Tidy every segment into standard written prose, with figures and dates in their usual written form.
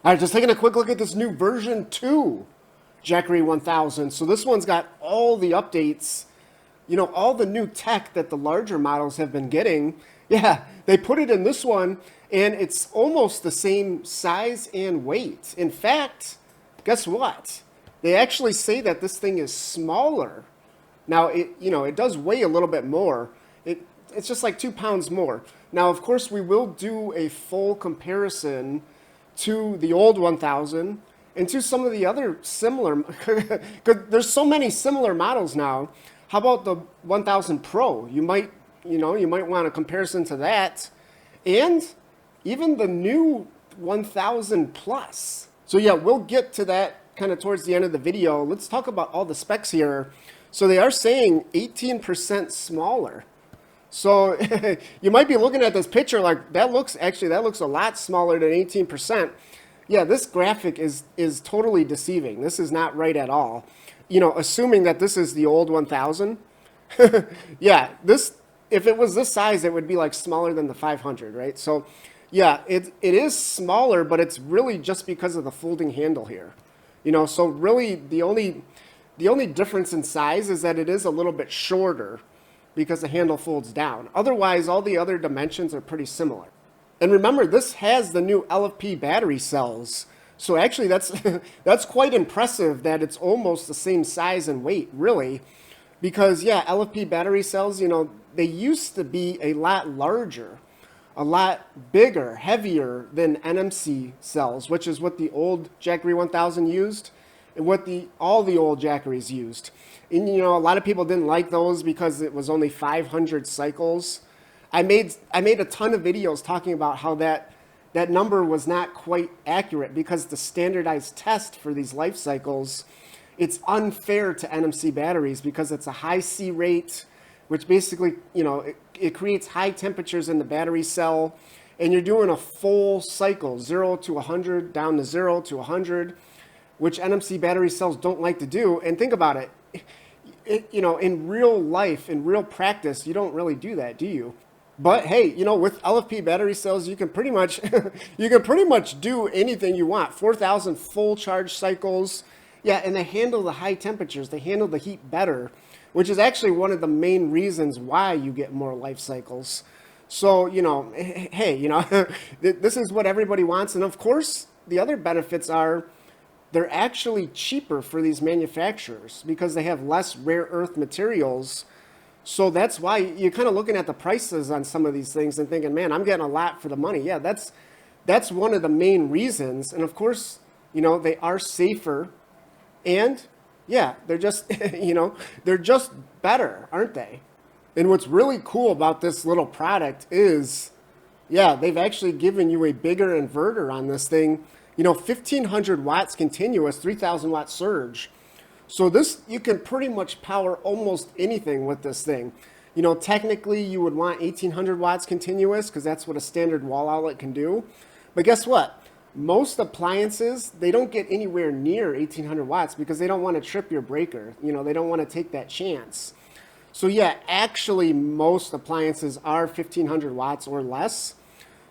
All right, just taking a quick look at this new version 2 Jackery 1000. So this one's got all the updates, all the new tech that the larger models have been getting. Yeah, they put it in this one, and it's almost the same size and weight. In fact, guess what? They actually say that this thing is smaller. Now, it does weigh a little bit more. It's just like 2 pounds more. Now, of course, we will do a full comparison to the old 1000 and to some of the other similar, because there's so many similar models now. How about the 1000 Pro? You might want a comparison to that, and even the new 1000 Plus. So yeah, we'll get to that kind of towards the end of the video. Let's talk about all the specs here. So they are saying 18% smaller. So you might be looking at this picture like that looks a lot smaller than 18%. Yeah, this graphic is totally deceiving. This is not right at all. Assuming that this is the old 1000. Yeah, if it was this size, it would be like smaller than the 500, right? So yeah, it is smaller, but it's really just because of the folding handle here. So really the only difference in size is that it is a little bit shorter because the handle folds down. Otherwise, all the other dimensions are pretty similar. And remember, this has the new LFP battery cells. So actually, that's quite impressive that it's almost the same size and weight, really. Because, yeah, LFP battery cells, they used to be a lot larger, a lot bigger, heavier than NMC cells, which is what the old Jackery 1000 used and what all the old Jackeries used. And, a lot of people didn't like those because it was only 500 cycles. I made a ton of videos talking about how that number was not quite accurate because the standardized test for these life cycles, it's unfair to NMC batteries because it's a high C rate, which basically, it creates high temperatures in the battery cell, and you're doing a full cycle, 0 to 100, down to 0 to 100, which NMC battery cells don't like to do. And think about it. In real life, in real practice, you don't really do that, do you? But hey, with LFP battery cells, you can pretty much do anything you want. 4,000 full charge cycles. Yeah, and they handle the high temperatures. They handle the heat better, which is actually one of the main reasons why you get more life cycles. So, hey, this is what everybody wants. And of course, the other benefits are they're actually cheaper for these manufacturers because they have less rare earth materials. So that's why you're kind of looking at the prices on some of these things and thinking, man, I'm getting a lot for the money. Yeah, that's one of the main reasons. And of course, they are safer, and yeah, they're just, they're just better, aren't they? And what's really cool about this little product is, yeah, they've actually given you a bigger inverter on this thing. 1,500 watts continuous, 3,000 watt surge. So this, you can pretty much power almost anything with this thing. Technically you would want 1,800 watts continuous because that's what a standard wall outlet can do. But guess what? Most appliances, they don't get anywhere near 1,800 watts because they don't want to trip your breaker. They don't want to take that chance. So yeah, actually most appliances are 1,500 watts or less.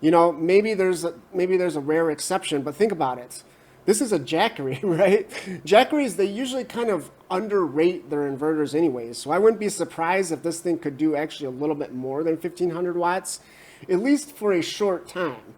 Maybe there's a rare exception, but think about it. This is a Jackery, right? Jackeries, they usually kind of underrate their inverters anyways. So I wouldn't be surprised if this thing could do actually a little bit more than 1,500 watts, at least for a short time,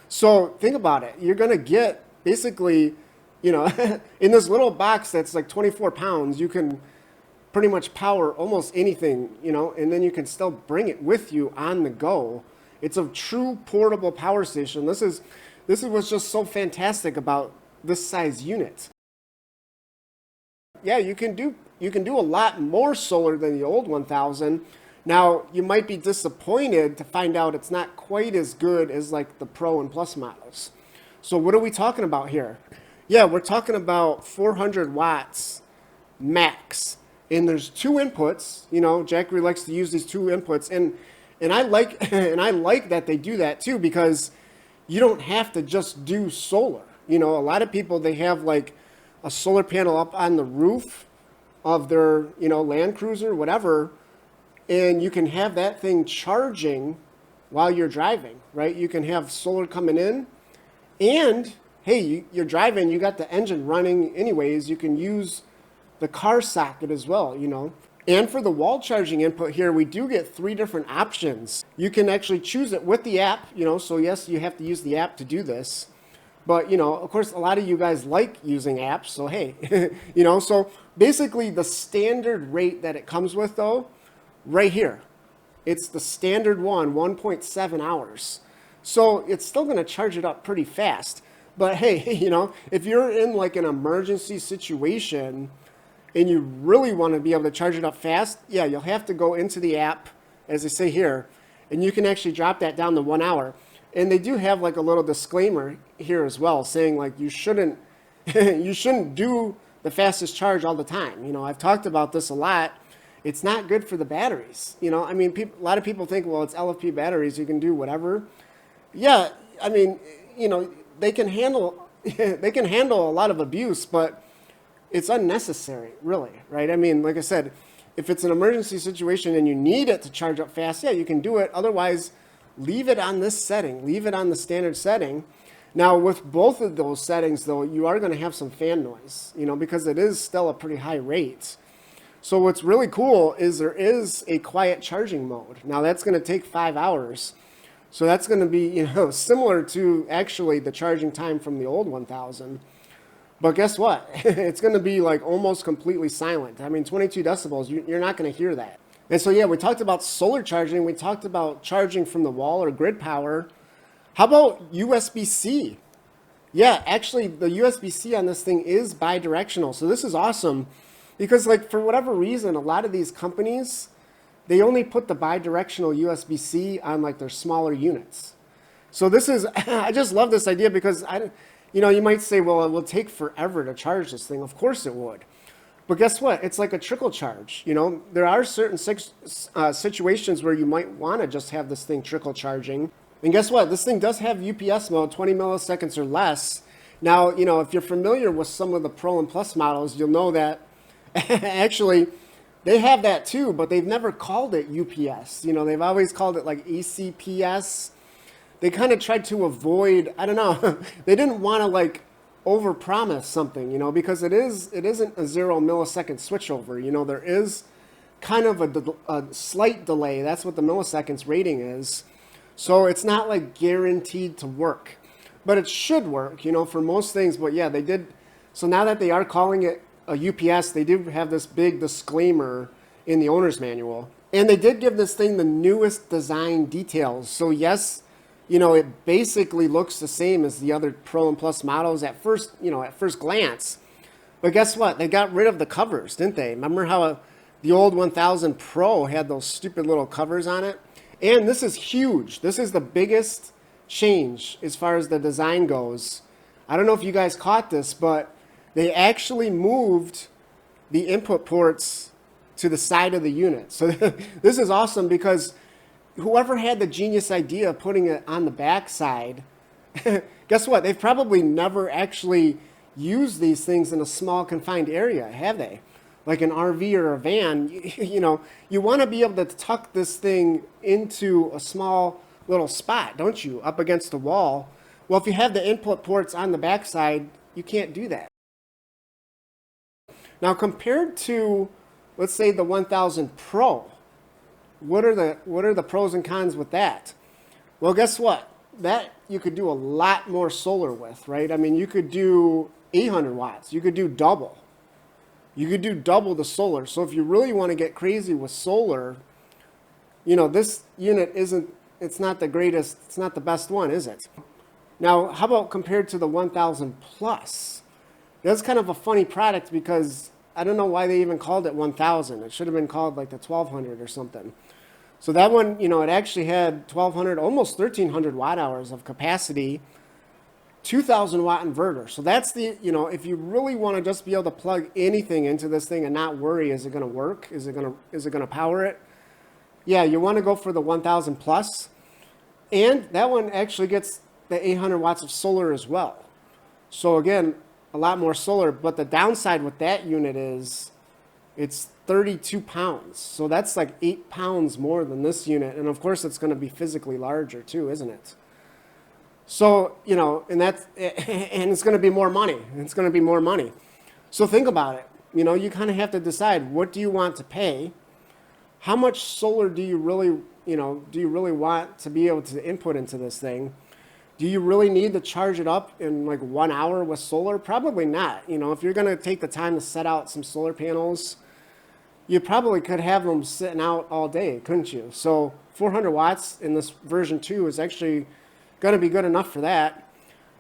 So think about it. You're going to get basically, in this little box that's like 24 pounds, you can pretty much power almost anything, and then you can still bring it with you on the go. It's a true portable power station. This is what's just so fantastic about this size unit. Yeah, you can do a lot more solar than the old 1000. Now, you might be disappointed to find out it's not quite as good as like the Pro and Plus models. So what are we talking about here? Yeah, we're talking about 400 watts max. And there's two inputs. Jackery likes to use these two inputs, and I like that they do that too, because you don't have to just do solar. A lot of people, they have like a solar panel up on the roof of their, Land Cruiser, whatever, and you can have that thing charging while you're driving, right? You can have solar coming in, and hey, you're driving, you got the engine running anyways, you can use the car socket as well, you know. And for the wall charging input here, we do get 3 different options. You can actually choose it with the app, you know, so yes, you have to use the app to do this. But, you know, of course, a lot of you guys like using apps, so hey, you know, so basically the standard rate that it comes with, though, right here, it's the standard one, 1.7 hours. So it's still going to charge it up pretty fast. But hey, you know, if you're in like an emergency situation and you really want to be able to charge it up fast, yeah, you'll have to go into the app, as they say here, and you can actually drop that down to 1 hour. And they do have like a little disclaimer here as well, saying like you shouldn't you shouldn't do the fastest charge all the time. You know, I've talked about this a lot. It's not good for the batteries. You know, I mean, a lot of people think, well, it's LFP batteries, you can do whatever. Yeah, I mean, you know, they can handle they can handle a lot of abuse, but it's unnecessary, really, right? I mean, like I said, if it's an emergency situation and you need it to charge up fast, yeah, you can do it. Otherwise, leave it on this setting. Leave it on the standard setting. Now, with both of those settings, though, you are going to have some fan noise, you know, because it is still a pretty high rate. So what's really cool is there is a quiet charging mode. Now, that's going to take 5 hours. So that's going to be, you know, similar to actually the charging time from the old 1000. But guess what? It's going to be like almost completely silent. I mean, 22 decibels, you're not going to hear that. And so, yeah, we talked about solar charging. We talked about charging from the wall or grid power. How about USB-C? Yeah, actually, the USB-C on this thing is bidirectional. So this is awesome because, like, for whatever reason, a lot of these companies, they only put the bidirectional USB-C on, like, their smaller units. So this is, I just love this idea because, you know, you might say, well, it will take forever to charge this thing. Of course it would. But guess what? It's like a trickle charge. You know, there are certain situations where you might want to just have this thing trickle charging. And guess what? This thing does have UPS mode, 20 milliseconds or less. Now, you know, if you're familiar with some of the Pro and Plus models, you'll know that actually they have that too, but they've never called it UPS. You know, they've always called it like ECPS. They kind of tried to avoid, I don't know, they didn't want to like overpromise something, you know, because it isn't a 0 millisecond switchover. You know, there is kind of a slight delay. That's what the milliseconds rating is. So it's not like guaranteed to work, but it should work, you know, for most things. But yeah, they did. So now that they are calling it a UPS, they do have this big disclaimer in the owner's manual. And they did give this thing the newest design details. So yes, you know, it basically looks the same as the other Pro and Plus models at first, you know, at first glance. But guess what? They got rid of the covers, didn't they? Remember how the old 1000 Pro had those stupid little covers on it? And this is huge. This is the biggest change as far as the design goes. I don't know if you guys caught this, but they actually moved the input ports to the side of the unit. So this is awesome because whoever had the genius idea of putting it on the back side, guess what? They've probably never actually used these things in a small confined area, have they? Like an RV or a van, you know, you want to be able to tuck this thing into a small little spot, don't you? Up against the wall. Well, if you have the input ports on the backside, you can't do that. Now, compared to, let's say, the 1000 Pro, what are the pros and cons with that? Well, guess what? That you could do a lot more solar with, right? I mean, you could do 800 watts. You could do double. You could do double the solar. So if you really want to get crazy with solar, you know, this unit it's not the greatest, it's not the best one, is it? Now, how about compared to the 1000 Plus? That's kind of a funny product because I don't know why they even called it 1000. It should have been called like the 1200 or something. So that one, you know, it actually had 1200, almost 1300 watt hours of capacity, 2000 watt inverter. So that's the, you know, if you really want to just be able to plug anything into this thing and not worry, is it going to work? Is it going to power it? Yeah, you want to go for the 1000 Plus. And that one actually gets the 800 watts of solar as well. So again, a lot more solar, but the downside with that unit is it's 32 pounds. So that's like 8 pounds more than this unit. And of course, it's going to be physically larger too, isn't it? So, you know, and it's going to be more money. It's going to be more money. So think about it. You know, you kind of have to decide, what do you want to pay? How much solar do you really, do you really want to be able to input into this thing? Do you really need to charge it up in like 1 hour with solar? Probably not. You know, if you're going to take the time to set out some solar panels, you probably could have them sitting out all day, couldn't you? So 400 watts in this version 2 is actually going to be good enough for that.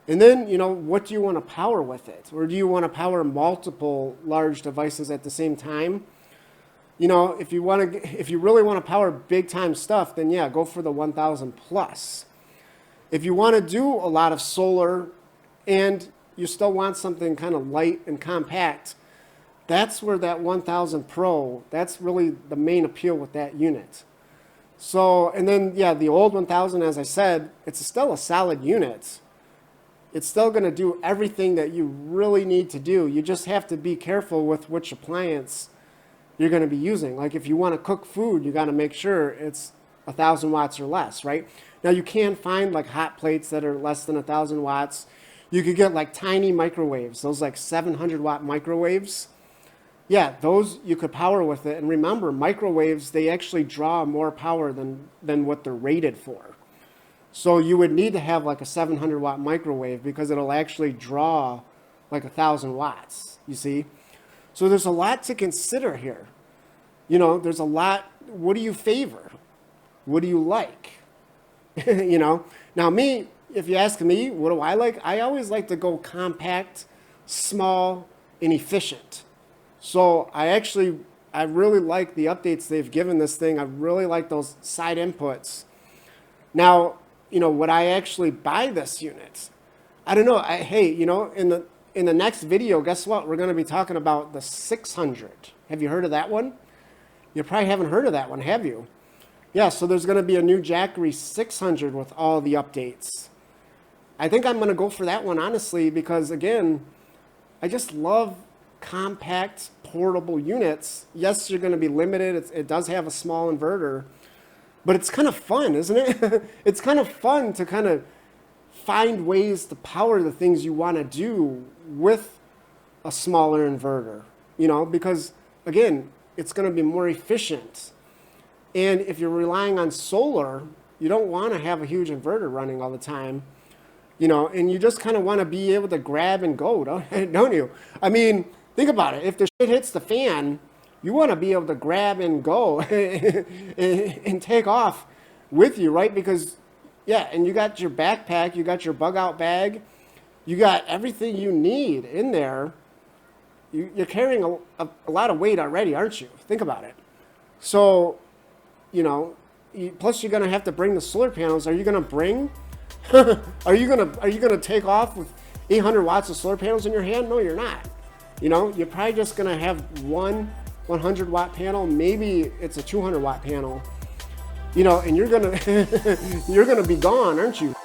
And then, you know, what do you want to power with it? Or do you want to power multiple large devices at the same time? You know, if you really want to power big time stuff, then yeah, go for the 1000 plus. If you want to do a lot of solar and you still want something kind of light and compact, that's where that 1000 Pro, that's really the main appeal with that unit. So, and then, yeah, the old 1000, as I said, it's still a solid unit. It's still going to do everything that you really need to do. You just have to be careful with which appliance you're going to be using. Like if you want to cook food, you got to make sure it's 1000 watts or less, right? Now you can find like hot plates that are less than 1000 watts. You could get like tiny microwaves, those like 700 watt microwaves. Yeah, those you could power with it. And remember, microwaves, they actually draw more power than what they're rated for. So you would need to have like a 700 watt microwave because it'll actually draw like 1000 watts, you see? So there's a lot to consider here. You know, there's a lot. What do you favor? What do you like? You know, now me, if you ask me, what do I like? I always like to go compact, small, and efficient. So I really like the updates they've given this thing. I really like those side inputs. Now, you know, would I actually buy this unit? I don't know. Hey, you know, in the next video, guess what? We're going to be talking about the 600. Have you heard of that one? You probably haven't heard of that one, have you? Yeah, so there's going to be a new Jackery 600 with all the updates. I think I'm going to go for that one, honestly, because, again, I just love compact, portable units. Yes, you're going to be limited. It does have a small inverter. But it's kind of fun, isn't it? It's kind of fun to kind of find ways to power the things you want to do with a smaller inverter, you know, because, again, it's going to be more efficient. And if you're relying on solar, you don't want to have a huge inverter running all the time, you know, and you just kind of want to be able to grab and go, don't you? I mean, think about it. If the shit hits the fan, you want to be able to grab and go and take off with you, right? Because, yeah, and you got your backpack, you got your bug out bag, you got everything you need in there. You're carrying a lot of weight already, aren't you? Think about it. So, you know, plus you're going to have to bring the solar panels. Are you going to bring, are you going to take off with 800 watts of solar panels in your hand? No, you're not. You know, you're probably just going to have one 100 watt panel, maybe it's a 200 watt panel, you know, and you're gonna be gone, aren't you?